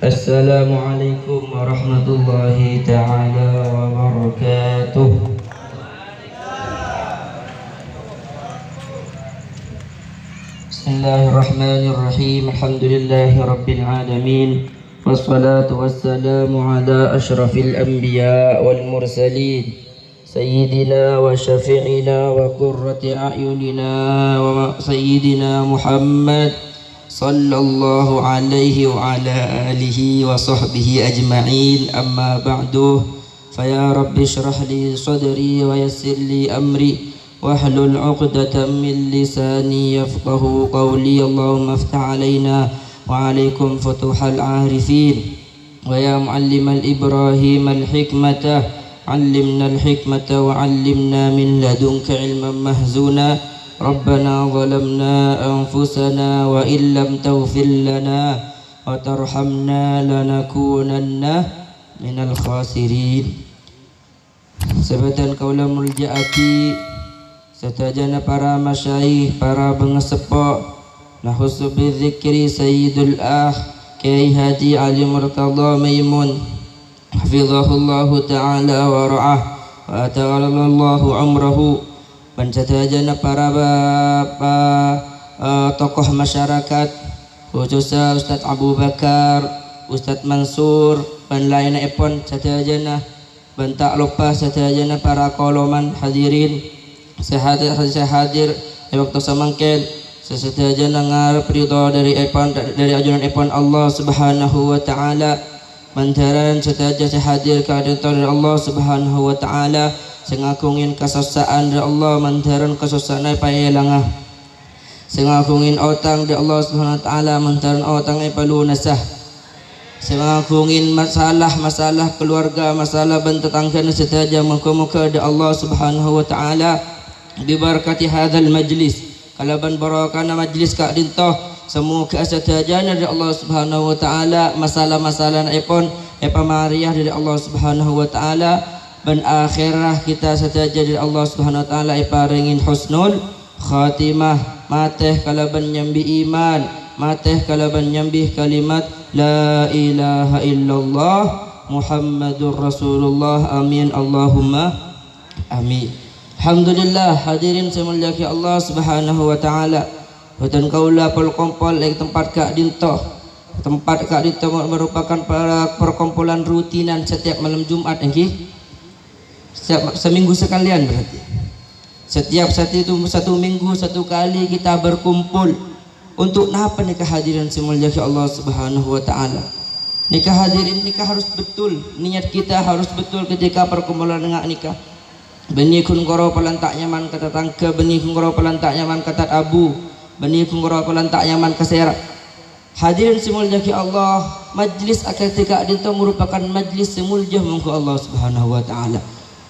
Assalamualaikum warahmatullahi ta'ala wabarakatuh. Bismillahirrahmanirrahim. Alhamdulillahi rabbil alamin. Wassalatu wassalamu ala ashrafil anbiya wal mursalin Sayyidina wa syafi'ina wa qurrati a'yunina wa sayyidina Muhammad sallallahu alaihi wa ala alihi wa sahbihi ajma'in. Amma ba'du, faya rabbi syrah li sadri wa yassir li amri wahlul 'uqdatam min lisani yafqahu qawli. Allahumma iftah alaina wa alaikum futuhal arifin wa ya muallimal ibrahim al hikmata 'allimna al hikmata wa 'allimna min ladunka ilman mahzuna. Rabbana zalamna anfusana wa illam taghfir lana wa tarhamna lanakunanna minal khasirin. Sebatan kaula muljaati satajana para masyayikh, para pengesepok nahusu bizikri sayyidul Kiai Haji Ali Murtadha Maimun hafizahullahu ta'ala wa ra'ah wa ta'alallahu umrahu. Pancatajana para tokoh masyarakat, khususnya Ustadz Abu Bakar, Ustadz Mansur, dan lainnya epon satajana bentak lupa satajana para koloman hadirin sehadir waktu samangken satajana ngarep ridho dari epon, dari ajunan epon Allah subhanahu wa ta'ala. Mantaran sataja sehadir kehadiran dari Allah subhanahu wa ta'ala, sengakungin kesosaan dari Allah, mantaran kesosaan ay paelangah, sengakungin otang dari Allah subhanahu wa ta'ala, mantaran otang ay palunasah, sengakungin masalah keluarga, masalah bentetangkan setaja muka-muka dari Allah subhanahu wa ta'ala. Bibarakati hadzal majlis, kalaban barakana majlis kak dintoh, semua keasatajana dari Allah subhanahu wa ta'ala, masalah-masalah epon epamariah dari Allah subhanahu wa ta'ala. Dan akhirah kita setaja dari Allah subhanahu wa ta'ala iparingin husnul khatimah, mateh kalaban nyambi iman, mateh kalaban nyambi kalimat la ilaha illallah Muhammadur Rasulullah. Amin Allahumma amin. Alhamdulillah, hadirin semuliaki Allah subhanahu wa ta'ala. Hutan kaula pol kompol yang tempat kak dintoh, tempat kak dintoh merupakan perkumpulan rutinan setiap malam Jumat engki. Seminggu sekalian, berarti setiap satu minggu satu kali kita berkumpul untuk napa nikah hadirin semulia Allah subhanahu wa ta'ala. Nikah hadirin, nikah harus betul, niat kita harus betul ketika perkumpulan dengan nikah. Beni kun goro pelantak nyaman kata tangke, beni kun goro pelantak nyaman kata abu, beni kun goro pelantak nyaman keserak. Hadirin semulia Allah, majlis ketika itu merupakan majlis semulia mungku Allah subhanahu wa ta'ala.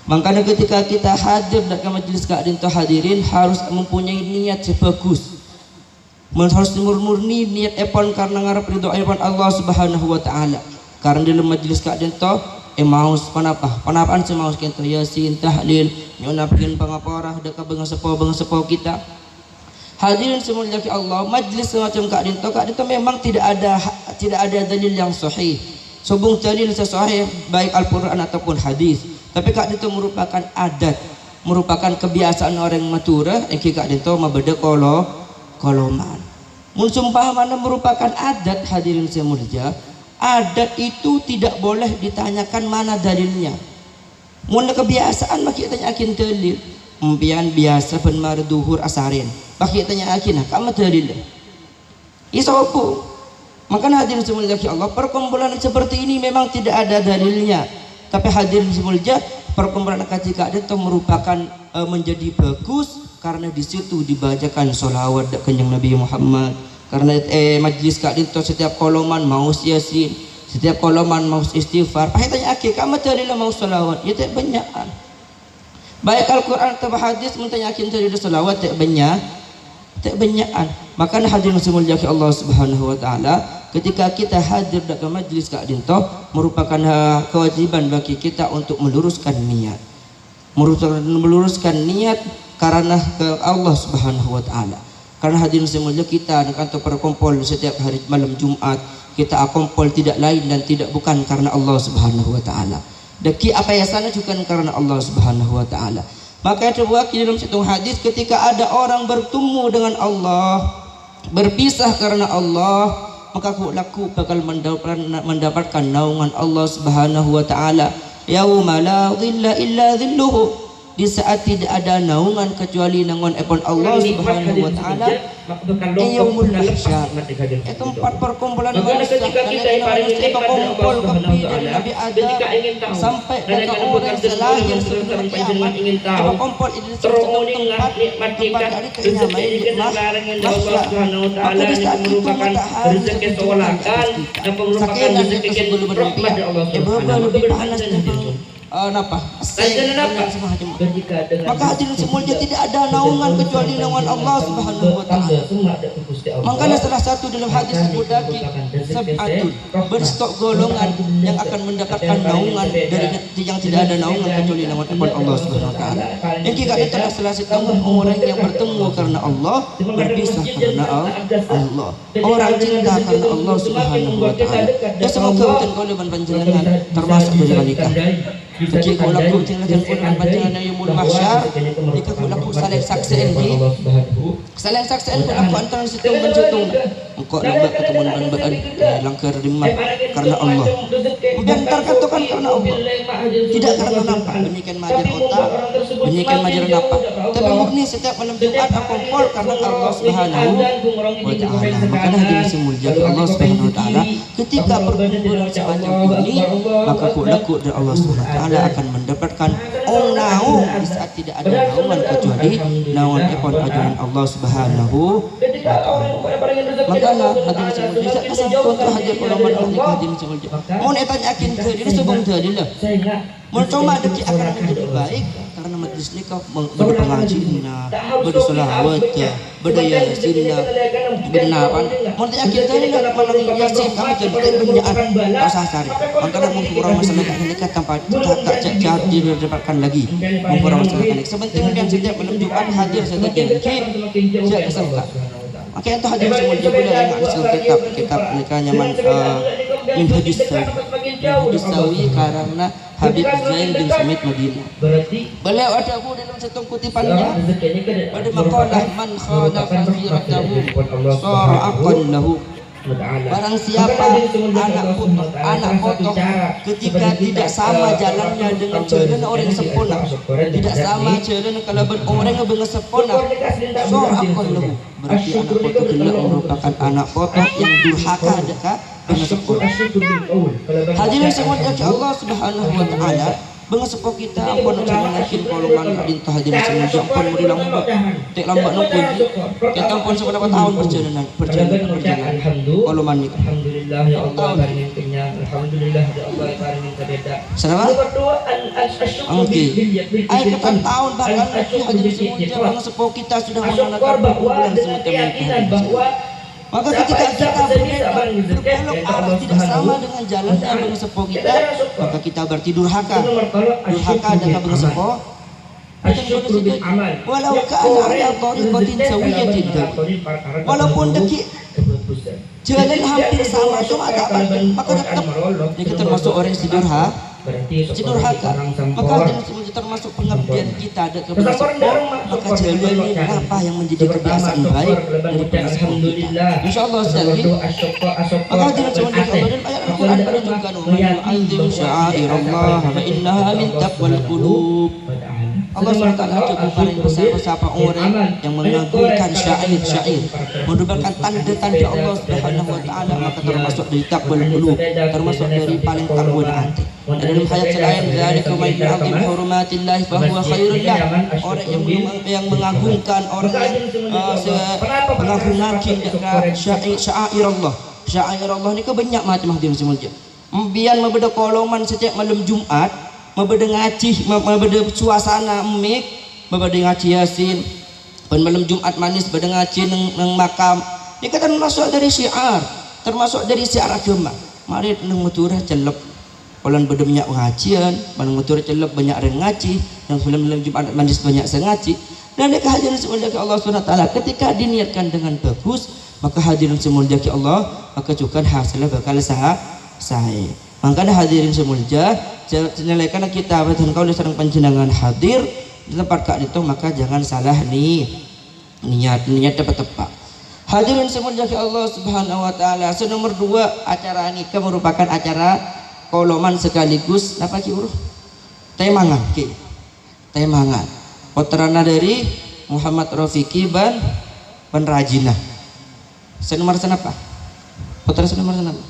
Makanya ketika kita hadir dalam majlis keadaan hadirin harus mempunyai niat sebagus, harus murni niat epon karena ngarep ridho epon Allah subhanahu wa ta'ala. Karena dalam majlis keadaan maus panapaan semaus kita yasin tahlil nyunapkin pangaparah dekat bengasepo kita. Hadirin semuanya Allah, majlis semacam keadaan memang tidak ada dalil yang sahih. Subung dalil sahih baik Al-Quran ataupun hadis. Tapi kak itu merupakan adat, merupakan kebiasaan orang Madura. Engki kak itu mabeda koloman. Mun sumpah mana merupakan adat hadirin semulia. Adat itu tidak boleh ditanyakan mana dalilnya. Mun kebiasaan maki tanyakin dalil. Mpian biasa penmar duhur asarin. Maki tanyakin kama dalil. Isopo. Maka hadirin semulia Allah, perkumpulan seperti ini memang tidak ada dalilnya. Tapi hadirin semulia, perkumpulan ketika itu merupakan menjadi bagus karena di situ dibacakan sholawat kenyang Nabi Muhammad. Karena majlis kak itu setiap koloman mau yasin, setiap koloman mau istighfar. Pahitanya akhir kamu tadi mau sholawat, ya tak banyakan. Baik Al-Quran atau hadis mentanya akhir tadi sholawat tak banyakan. Maka hadirin semulia Allah subhanahu wa ta'ala, ketika kita hadir dalam majlis kak dinto merupakan kewajiban bagi kita untuk meluruskan niat, meluruskan niat karena ke Allah subhanahu wa ta'ala. Karena hadirin semuanya kita di kantor berkumpul setiap hari malam Jumat, kita kumpul tidak lain dan tidak bukan karena Allah Subhanahu wa taala. Deki apa ya sana juga karena Allah Subhanahu wa taala. Maka terbuat di dalam satu hadis ketika ada orang bertemu dengan Allah, berpisah karena Allah, maka aku bakal mendapatkan naungan Allah Subhanahu wa taala. Yauma la dhilla illa dhilluhu. Di saat tidak ada naungan kecuali naungan Allah Subhanahu wa taala. Yaumul mahsyar. Itu tempat perkumpulan manusia. Ketika kita berkumpul dari Nabi Adam sampai ke orang selahir sebelum kiamat, berkumpul di satu tempat hari kenyamanan nikmat mahsyar. Maka di saat itu matahari sekesolahkan dan pengelupakan rezeki sebelum berlebihan. Lebih panas napa? Maka hadirin semuanya tidak ada naungan kecuali naungan Allah Subhanahu wa taala. Makanya salah satu dalam hadis Bukhari sab'atun berstok golongan yang akan mendapatkan naungan dari yang tidak ada naungan kecuali naungan Allah Subhanahu wa taala. Yang kita adalah salah satu orang yang bertemu karena Allah, berpisah karena Allah. Orang cinta karena Allah Subhanahu wa taala. Ya semoga utan kau leban panjenengan termasuk dari wanita. Jika kau laku tinggal dan pun panjangan yaumul mahsyar, jika kau laku saling saksian di saling saksian kau laku antara situ menjutung engkau nampak ketemu dengan langkar rimah karena Allah. Bentar katakan karena Allah, tidak karena nampak benyikan majer otak, benyikan majer nampak, tapi murni setiap malam Jumat aku kumpul karena Allah Subhanahu wa taala. Makanya hadirin semulia Allah Subhanahu wa taala ketika berkumpul semacam ini, maka kau laku dari Allah Subhanahu wa taala akan mendapatkan naung di saat tidak ada naungan kecuali naungan ajaran Allah Subhanahu wa taala. Makanya hadirin semulia bisa kasih contoh hadir ulama hadirin semulia. Mau tanya akin tadi sebelum tadi lah. Mau coba deki akan menjadi baik karena majlis nikah berpengajian, bersolawat, berdaya yasin, bernapan. Mau tanya akin tadi lah malang yasin kamu jadi penjaan rasa cari. Makanya mengurang masalah nikah tanpa tak jauh didapatkan lagi. Mengurang masalah nikah. Sebenarnya kan setiap malam Jumat hadir setiap janji saya kesangka. Makanya itu hadir semua jabula yang ada kitab nikahnya min hadis sawi karena Habib Zain bin Sumit Madinah. Beliau ada dalam satu kutipannya pada makalah man khana faziratahu sara aqan lahu. Barang siapa anak potong ketika tidak sama jalannya dengan jalan orang sempurna, tidak sama jalan kalau orang yang sempurna, sorakon lahu, berarti anak potong tidak merupakan anak potong yang durhaka dekat dengan sempurna. Hadirin semuanya Allah Subhanahu wa taala bengasepok kita ampun jangan yakin golongan lintah hadirin semuanya ampun muri lambat tek lambat nunggu kita ampun seberapa tahun perjalanan golongan ini alhamdulillah ya Allah paring kenyang alhamdulillah ya Allah paring kadeda selama oke ay kita tahun bahkan hadirin semuanya bengasepok kita sudah mengenalkan bulan semacam ini bahwa maka ketika kita berbelok arah tidak sama dengan jalannya bengesepo kita, maka kita berarti durhaka adalah bengesepo. Walau kana ala tariqatin sawiyatin, walaupun deki jalan hampir sama cuma ada apa, maka tetap kita termasuk orang yang durhaka. Maka termasuk pengabdian kita ada kepada sepuh, maka jalan ini apa yang menjadi kebiasaan baik dari sepuh kita. Insyaallah sekali. Maka jangan cuma di Allah dan ayat Al-Quran menunjukkan yu'azzim sya'airallah fa innaha min taqwal qulub. Allah SWT cukup paling besar siapa orang yang mengagungkan syair merupakan tanda-tanda Allah Subhanahu wa taala, maka termasuk dari taqwal qulub, termasuk dari paling takwa hati. Dan dalam ayat selain zalika may yu'azzim hurumatillah fa huwa khairul lah, orang yang mengagungkan orang yang mengagungkan syair Allah ni banyak macam hadirin semuanya. Biar membeda koloman setiap malam Jumat, membeda ngaji, membeda suasana mik, membeda ngaji yasin. Pada malam Jumat manis beda ngaji nang makam. Ini kan termasuk dari syiar, termasuk dari syiar agama. Mari nang muturah celep. Orang beda banyak pengajian, nang muturah celep banyak orang ngaji, dan malam Jumat manis banyak ngaji. Dan hadirin semuanya Allah Subhanahu wa taala ketika diniatkan dengan bagus, maka hadirin semuanya Allah, maka juga hasilnya bakal sahih. Makanya hadirin semuanya jenelaikan kita dan kau disarang panjenengan hadir di tempat kak itu, maka jangan salah nih niat tepat. Hadirin semuanya Allah Subhanahu wa taala. Nomor 2, acara nikah merupakan acara koloman sekaligus apa ki uruh? Temangan ki. Temangan. Putrana dari Muhammad Rafiqi ban Rajinah. Nomor apa? Putra nomor apa?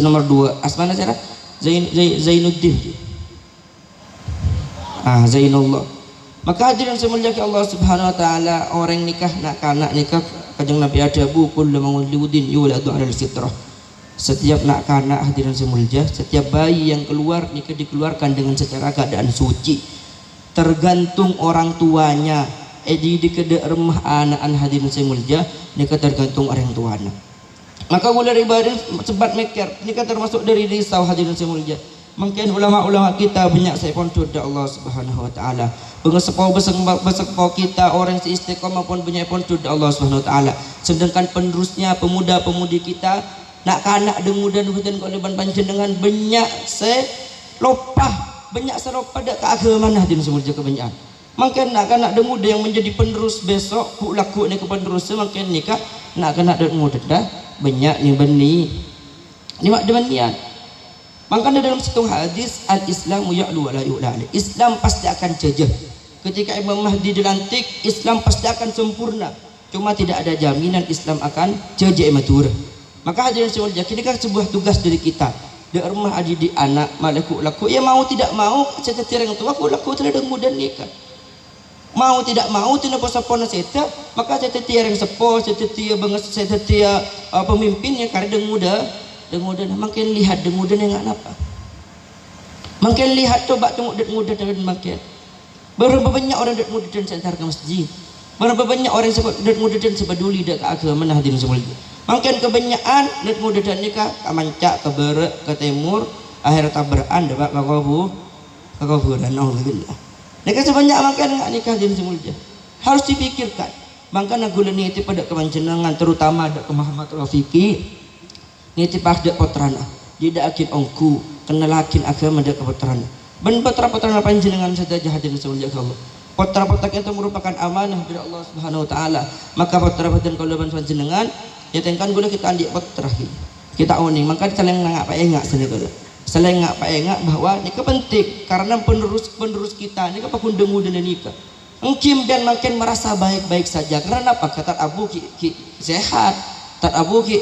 Nomor 2, asmana cara Zainuddin. Zainullah. Maka hadirin semuanya Allah Subhanahu wa taala, orang nikah nak kanak nikah kanjeng Nabi ada kullu mauludin yuladu 'alal fitrah. Setiap nak kanak hadirin semuanya, setiap bayi yang keluar nikah dikeluarkan dengan secara keadaan suci. Tergantung orang tuanya. Di kedek rumah anak hadirin semuanya, nikah tergantung orang tuanya. Maka mulai ibadah sebat meker nikah termasuk dari risau hadirin semuanya. Mungkin ulama-ulama kita banyak saya pun sudah Allah Subhanahu wa taala. Bersepau kita orang seistiqomah pun banyak pun sudah Allah Subhanahu wa taala. Sedangkan penerusnya pemuda-pemudi kita nak kanak dengudan hutan koleban panjenengan banyak banyak selopa dak keagamaan hadirin semuanya kebanyakan. Mungkin nak kanak dengudan yang menjadi penerus besok ku laku ni ke penerus mungkin nikah nak kanak dengudan dah banyak ni beni ni mak demikian. Makanya dalam satu hadis al-Islamu ya'lu wa la yu'la. Islam pasti akan jajah. Ketika Imam Mahdi dilantik, Islam pasti akan sempurna. Cuma tidak ada jaminan Islam akan jajah matur. Maka hadirin sekalian, ketika sebuah tugas dari kita di rumah adik anak malaku laku, ya mau tidak mau cetetir yang tua aku laku tidak mudah nikah. Mau tidak mau tidak posapona seta, maka cetetir yang sepo, cetetir banget cetetir pemimpinnya karena dengudan makin lihat dengudan yang apa makin lihat coba tengok dengudan dan makin berapa banyak orang dengudan sekitar ke masjid, berapa banyak orang sebut dengudan sebaduli dak agama hadirin semuanya. Makin kebanyakan dengudan nikah kamancak ke barat ke timur akhir tabrakan dapat kekuburan alhamdulillah. Nikah sebanyak makin enggak nikah hadirin semuanya harus dipikirkan. Makanya gula niti pada kemanjenengan terutama ada ke Muhammad Rafiqi niti pada putrana tidak akin ongku kenalakin agama dak putrana ben putra-putrana panjenengan saja hadirin semuanya Allah. Putra-putra itu merupakan amanah dari Allah Subhanahu wa taala. Maka putra-putra kalau panjenengan ya tengkan gula kita andik putra kita uning maka saling ngak paengak sini gula saling ngak paengak bahwa ini penting karena penerus kita ini pakundeng dan nikah mungkin dan makin merasa baik-baik saja karena apa kata Abu ki sehat tat Abu ki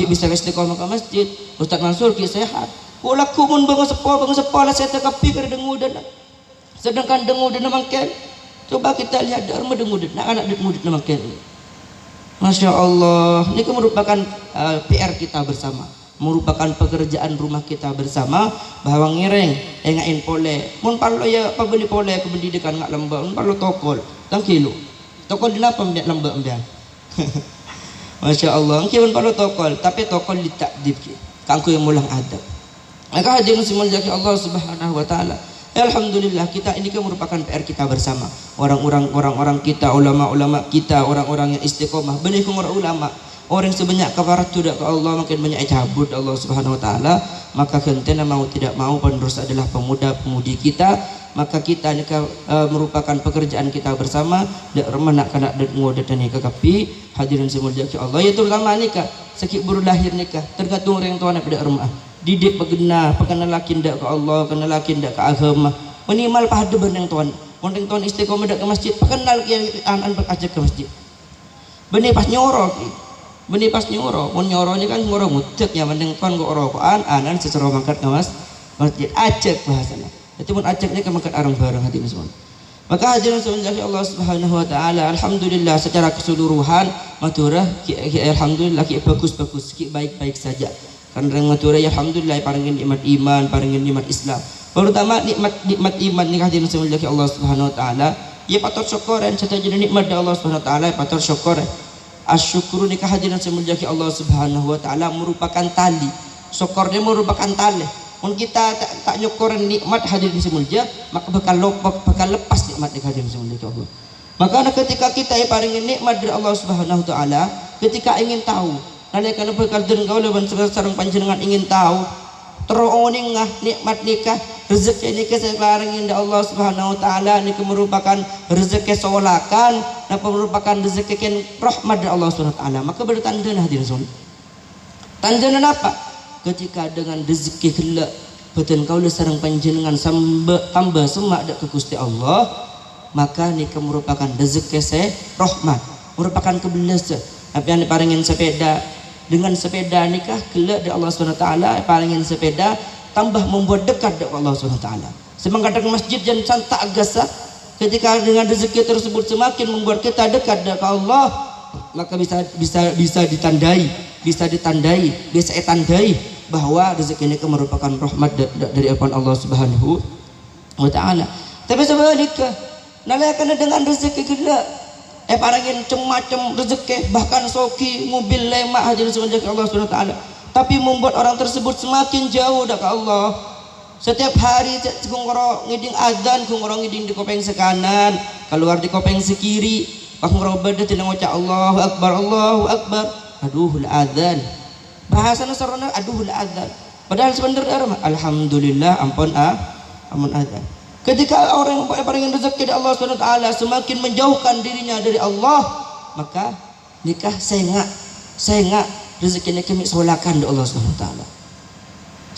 bisa istiqomah ke masjid, Ustaz Mansur ki sehat. Kulaku mun bangun sepo lah saya tekapi ke dengudan. Sedangkan dengudan makin coba kita lihat dharma dengudan, anak dengudan makin. Masya Allah, ini merupakan PR kita bersama, merupakan pekerjaan rumah kita bersama bahwa ngireng engain pole. Mun parlo ya pabeli pole ke pendidikan ngak lembak, mun parlo tokol, tang kilo. Tokol dinapa mbak lembak mbak. Masya Allah, mungkin pada tokol, tapi tokol ditakdib kangku yang mulang adab. Maka hadirin semuanya Allah Subhanahu wa taala. Alhamdulillah kita ini kan merupakan PR kita bersama. Orang-orang kita, ulama-ulama kita, orang-orang yang istiqomah, benih orang ulama. Orang sebanyak kafarat sudah ke Allah makin banyak cabut Allah Subhanahu wa taala. Maka kentena mau tidak mau penerus adalah pemuda-pemudi kita. Maka kita ini merupakan pekerjaan kita bersama dak remah nak kana dak ngodet nikah kapi hadirin semuanya Allah ya terutama nikah sakit baru lahir nikah tergantung orang tua nak dak remah didik pegena lakin dak ke Allah kena lakin dak ke agama minimal pada benang tuan orang tuan istiqomah dak ke masjid kenal ki anak berajak ke masjid benih pas nyoro mun nyoronya kan ngoro ngutek ya mending tuan go rokokan anan secara mangkat ke masjid ajak bahasanya. Itu pun ajaknya ke makan arang bareng hadirin semua. Maka hadirin semuanya Allah Subhanahu wa taala alhamdulillah secara keseluruhan maturah alhamdulillah ki bagus ki baik-baik saja. Karena maturah alhamdulillah paringin nikmat iman, paringin nikmat Islam. Terutama nikmat iman ni hadirin semuanya Allah Subhanahu wa taala. Ya patut syukuran serta jadi nikmat dari Allah Subhanahu wa taala patut syukur. Asyukuru ni hadirin semuanya Allah Subhanahu wa taala merupakan tali. Syukurnya merupakan tali. Mun kita tak nyukuran nikmat hadirin semuanya maka bakal lepas nikmat hadirin semuanya Allah. Maka ketika kita paringin nikmat dari Allah Subhanahu wa taala, ketika ingin tahu, nalika perkara kaula ban sareng panjenengan ingin tahu teroning nikmat nikah, rezeki nikah saya paringin dari Allah Subhanahu wa taala nikah merupakan rezeki solakan, napa merupakan rezeki ken rahmat dari Allah Subhanahu wa taala. Maka bertanda hadirin sun. Tandana apa? Ketika dengan rezeki kelak betul kaula sareng panjenengan tambah semak dak ke Gusti Allah, maka nikah merupakan rezeki rahmat, merupakan kebelasan. Apa yang diparingin sepeda, dengan sepeda nikah kelak dari Allah Subhanahu wa taala, paringin sepeda tambah membuat dekat dengan Allah Subhanahu wa taala. Semangat ke masjid dan santak agasa, ketika dengan rezeki tersebut semakin membuat kita dekat dengan Allah, maka bisa ditandai, bisa ditandai bahwa rezeki ini merupakan rahmat dari Allah Subhanahu wa taala. Tapi sebaliknya, nalika dengan rezeki kita parangin macam rezeki, bahkan soki mobil lemak hadirin semenjak Allah Subhanahu wa taala, tapi membuat orang tersebut semakin jauh dari Allah. Setiap hari kungoro ngiding adzan, kungoro ngiding di kopeng sekanan, keluar di kopeng sekiri, kungoro beda tidak ngucap Allahu Akbar, Allahu Akbar, aduhul adzan. Bahasa Nasrani aduhul adzan. Padahal sebenarnya alhamdulillah ampun adzan. Ketika orang yang paling rezeki dari Allah Subhanahu wa taala semakin menjauhkan dirinya dari Allah, maka nikah sengak rezeki nikah solakan dari Allah Subhanahu wa taala.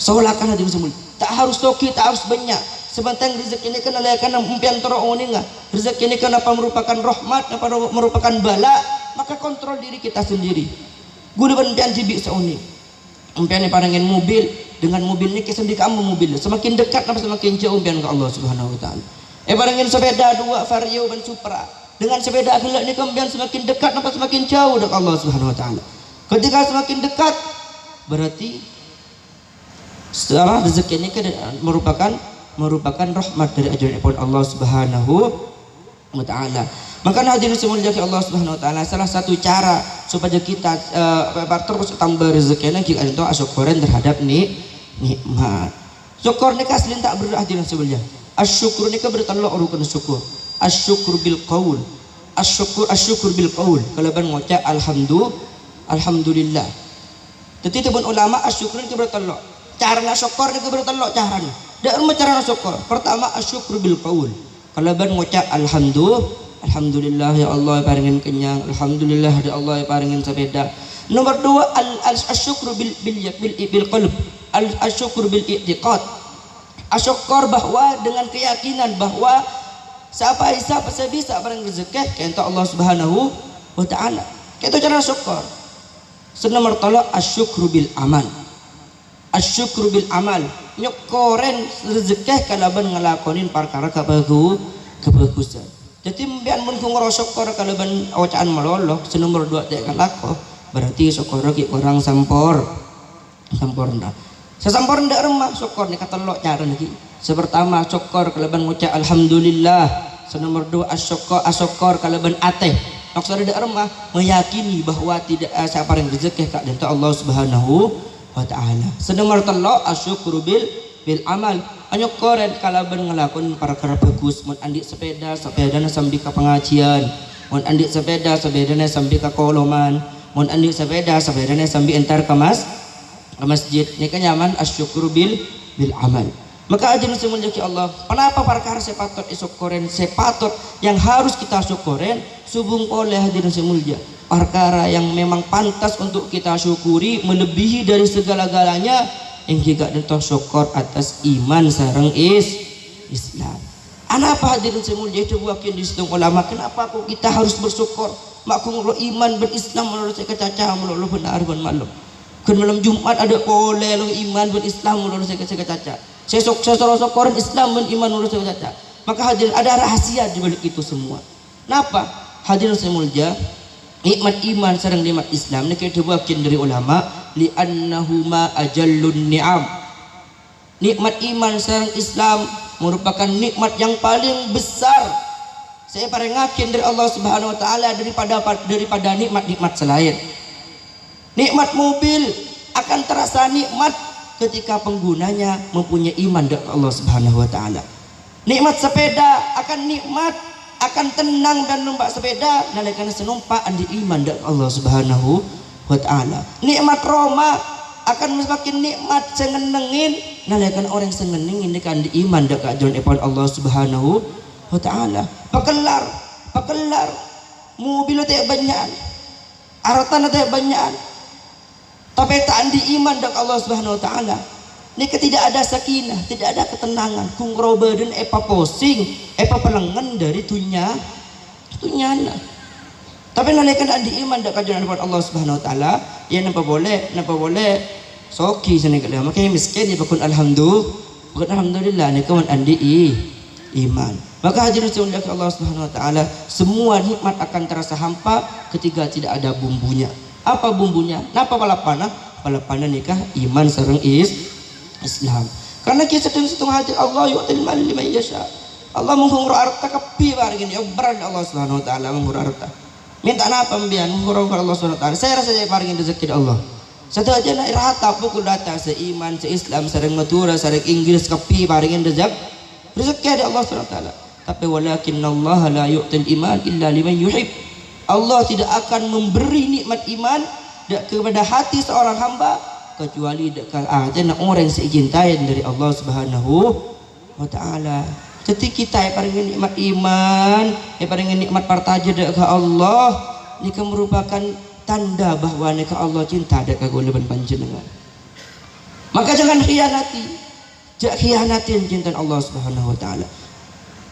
Solakan hadirin semua. Tak harus toki, tak harus banyak. Sebentar rezeki ini kan adalah karena impian teroninga. Rezeki ini kan apa merupakan rahmat, apa merupakan bala, maka kontrol diri kita sendiri. Guna impian jibik seuni. Impian ini parangin mobil, dengan mobil ini kesan di kamu mobil semakin dekat apa semakin jauh impian ke Allah Subhanahu wa taala. Parangin sepeda dua Vario dan Supra, dengan sepeda gelak ini kemudian semakin dekat apa semakin jauh dari Allah Subhanahu wa taala. Ketika semakin dekat berarti setelah rezeki ini merupakan rahmat dari ajaran Allah Subhanahu wa taala. Maka hadirin semuanya Allah Subhanahu wa taala, salah satu cara supaya kita terus tambah rezeki kita itu asyukuran terhadap nikmat. Syukur ni kaslin tak berhadirin semuanya. Asyukur ni bertolak rukun syukur. Asyukur bil qaul. Asyukur bil qaul. Kalau ban ngucap alhamdulillah. Tetapi pun ulama asyukur ni bertolak. Cara nak syukur ni bertolak caranya. Dak cara nak syukur. Pertama asyukur bil qaul. Kalau ban ngucap alhamdulillah ya Allah paringin kenyang, alhamdulillah ya Allah paringin sepeda. Nomor dua asyukur bil qalb, asyukur bil i'tiqad. Asyukur bahwa dengan keyakinan bahwa siapa bisa barang rezeki kenta Allah Subhanahu wa taala. Itu cara syukur. Senomor tolak asyukur bil amal. Asyukur bil amal. Nyokoren rezeki kalaban ngelakonin perkara kebagusan. Jadi biar mun ngoro syukur kalau ban awacaan maloloh senomor dua tak kalako berarti syukur lagi orang sampurna. Sesampurna remah syukur ni kata lo cara lagi. Sepertama syukur kalau ban ngucap alhamdulillah. Senomor dua asyukur kalau ban ateh. Maksudnya dak remah meyakini bahwa tidak siapa yang rezeki kak dan Allah Subhanahu wa taala. Senomor telo asyukur bil amal. Hanya koren kalau ben ngelakon perkara bagus, mun andik sepeda sambil ke pengajian, mun andik sepeda sambil ke koloman, mun andik sepeda sambil entar ke masjid. Ini kan nyaman asyukur bil amal. Maka ajaran semuanya Allah. Kenapa perkara sepatut isyukuren, sepatut yang harus kita syukuren, subung oleh hadirin semuanya. Perkara yang memang pantas untuk kita syukuri melebihi dari segala-galanya. Yang juga ditolak syukur atas iman sareng Islam. Kenapa hadirin semuanya itu wakil di situ ulama? Kenapa kok kita harus bersyukur? Mak kung iman berislam menurut saya kecaca menurut benar ben malam. Kan malam Jumat ada oleh lo iman berislam menurut saya kecaca. Saya syukur Islam ben iman menurut saya kecaca. Maka hadirin ada rahasia di balik itu semua. Kenapa? Hadirin semuanya nikmat iman sareng nikmat Islam ini kita wakil dari ulama. Li'annahuma ajallun ni'am. Nikmat iman sareng Islam merupakan nikmat yang paling besar. Saya parengakin dari Allah Subhanahu wa taala daripada nikmat selain. Nikmat mobil akan terasa nikmat ketika penggunanya mempunyai iman dari Allah Subhanahu wa taala. Nikmat sepeda akan nikmat akan tenang dan numpak sepeda nalika senumpak andi iman dak Allah Subhanahu wa taala. Nikmat Roma akan semakin nikmat sengenengin nalika orang sengenengin nek andi iman dak ajon epon Allah Subhanahu wa taala. Pakelar mobil teh banyak, harta teh banyak, tapi tak andi iman dak Allah Subhanahu wa taala. Nika tidak ada sakinah, tidak ada ketenangan. Kung robaden epa posing, epa pelengan dari tunyana. Tapi nalaikan andi iman dak kajian Allah Subhanahu wa taala, ya napa boleh soki sanegala. Makanya miskin ya pakun alhamdulillah nika wan andi iman. Maka hadirin sekalian Allah Subhanahu wa taala, semua nikmat akan terasa hampa ketika tidak ada bumbunya. Apa bumbunya? Napa palapana nikah iman sareng Islam. Karena kita sedang hadir Allah yu'til mal liman yasha. Allah menghurur harta kepi barang ini beran Allah Subhanahu wa taala menghurur harta. Minta apa pembian menghurur Allah Subhanahu wa taala. Saya rasa saya barang rezeki Allah. Satu aja nak irhata pukul data seiman seislam sareng matura sareng Inggris kepi barang rezeki dari Allah Subhanahu wa taala. Tapi walakinnallaha la yu'til iman illa liman yuhib. Allah tidak akan memberi nikmat iman kepada hati seorang hamba kecuali dekat ada orang yang cintai dari Allah Subhanahu wa taala. Jadi kita yang paling nikmat iman, yang paling nikmat partaja dekat Allah, ini merupakan tanda bahwa nika Allah cinta dekat golongan panjenengan. Maka jangan khianatin cinta Allah Subhanahu wa taala.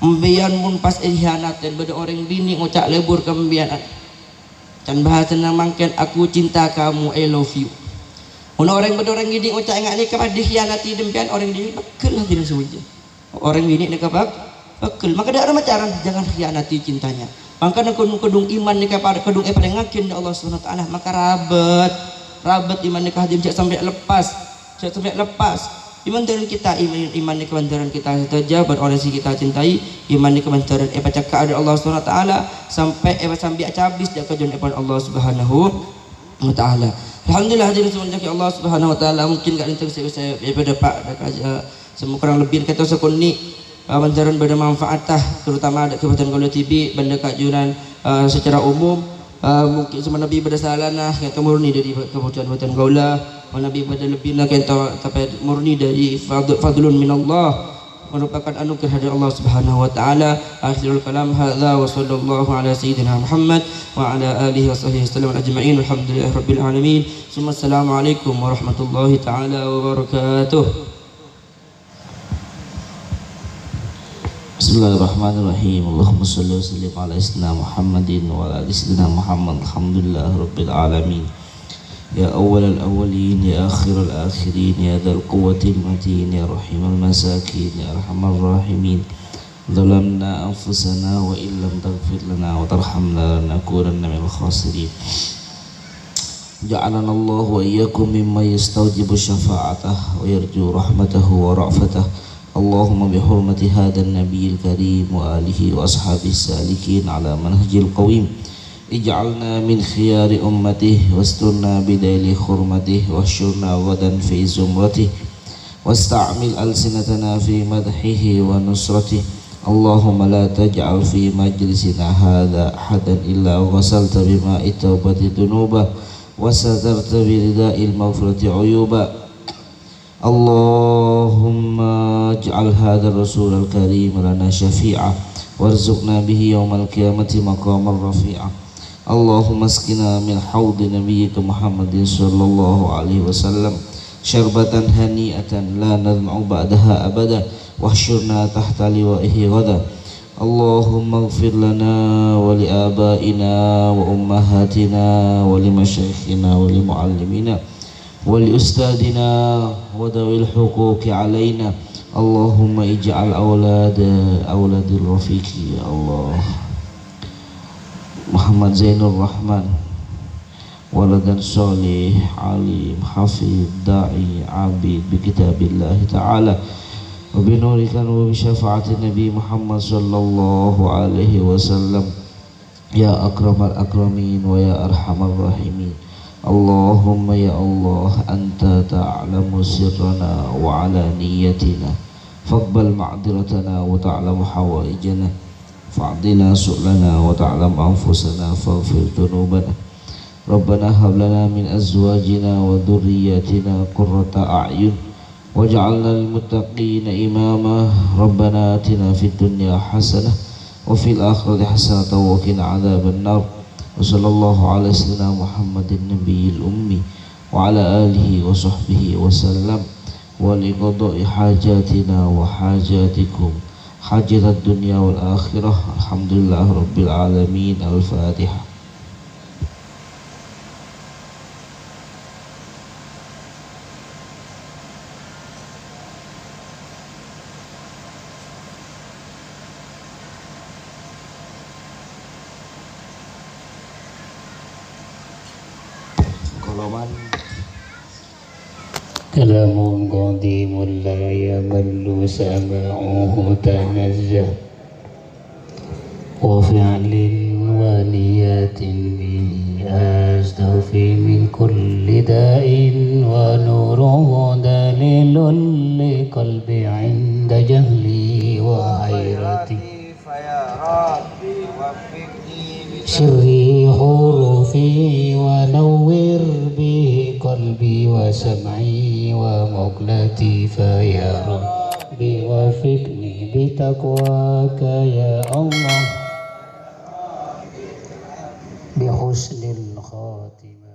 Membian mun pas khianatin beda orang bini ngucap lebur kembian. Dan bahasa namangkan aku cinta kamu, I love you. Orang berdorang gini ucap ingat ni kepada dikhianati demikian orang ini bekel lah tidak semuanya. Orang ini ni kepak bekel. Maka ada macam jangan khianati cintanya. Maka kedung iman ni kepada kedung pada ngakin Allah Subhanahu wa taala. Maka rabat iman ni kahadim sampai lepas. Iman dalam kita iman ni kebantaran kita saja orang si kita cintai iman ni kebantaran cakap ada Allah Subhanahu wa taala sampai habis dia kajian Allah Subhanahu wa taala. Alhamdulillah hadirin semuanya Allah Subhanahu wa taala mungkin kat lintas saya daripada Pak semua kurang lebih kata sekon ni bantaran bermanfaat terutama ada kebetulan Gaulah TV benda kajuran secara umum mungkin semua Nabi berdasalanah kata murni dari kebetulan Gaulah Nabi pada lebihlah kata tapi murni dari fadlun minallah merupakan anugerah dari Allah Subhanahu wa taala. Akhirul kalam hadza wa sallallahu ala sayyidina Muhammad wa ala alihi wa sahbihi wasallam ajma'in. Alhamdulillahirabbil alamin. Assalamualaikum warahmatullahi taala wabarakatuh. Bismillahirrahmanirrahim. Allahumma shalli wa sallim ala sayyidina Muhammadin wa ala ali sayyidina Muhammad. Alhamdulillahirabbil alamin. يا أول الأولين يا آخر الآخرين يا ذا القوة المتين يا رحيم المساكين يا أرحم الراحمين ظلمنا أنفسنا وإن لم تغفر لنا وترحمنا لنكونن من الخاسرين جعلنا الله وإياكم ممن يستوجب شفاعته ويرجو رحمته ورأفته اللهم بحرمة هذا النبي الكريم وآله وأصحابه السالكين على منهج القويم اجعلنا من خيار أمته واسترنا بديل خرمته واحشرنا غدا في زمرته واستعمل ألسنتنا في مدحه ونصرته اللهم لا تجعل في مجلسنا هذا أحدا إلا غسلت بماء التوبة ذنوبه وسترت برداء المغفرة عيوبا اللهم اجعل هذا الرسول الكريم لنا شفيعا وارزقنا به يوم القيامة مقاما رفيعا اللهم اسقنا من حوض نبيك محمد صلى الله عليه وسلم شربة هنيئة لا نظمع بعدها أبدا واحشرنا تحت لوائه غدا اللهم اغفر لنا ولآبائنا وأمهاتنا ولمشايخنا ولمعلمينا ولأستاذنا وذوي الحقوق علينا اللهم اجعل أولاد الرفيق يا الله Muhammad Zainul Rahman waladan soleh alim hafid da'i abid bi kitabillah ta'ala wa bi nurikan wa bi syafa'ati Nabi Muhammad sallallahu alaihi wasallam ya akramal akramin wa ya arhamar rahimin Allahumma ya Allah anta ta'lamu sirrana wa alaniyatina faqbal ma'diratana wa ta'lamu hawaijana فاعطنا سؤلنا وتعلم أنفسنا فاغفر ذنوبنا ربنا هب لنا من أزواجنا وذرياتنا قرة أعين واجعلنا للمتقين إماما ربنا آتنا في الدنيا حسنة وفي الآخرة حسنة وقنا عذاب النار وصلى الله على سيدنا محمد النبي الأمي وعلى آله وصحبه وسلم ولقضاء حاجاتنا وحاجاتكم حاجة الدنيا والآخرة الحمد لله رب العالمين الفاتحة. كلام قديم لا يمل سماعه تنزه وفعل ونيات به أستوفي من كل داء ونوره دليل لقلبي عند جهلي وحيرتي سري حروفي ونور به قلبي وسمعي ومقلتي فيا ربي وفقني بتقواك يا الله بحسن الخاتمة.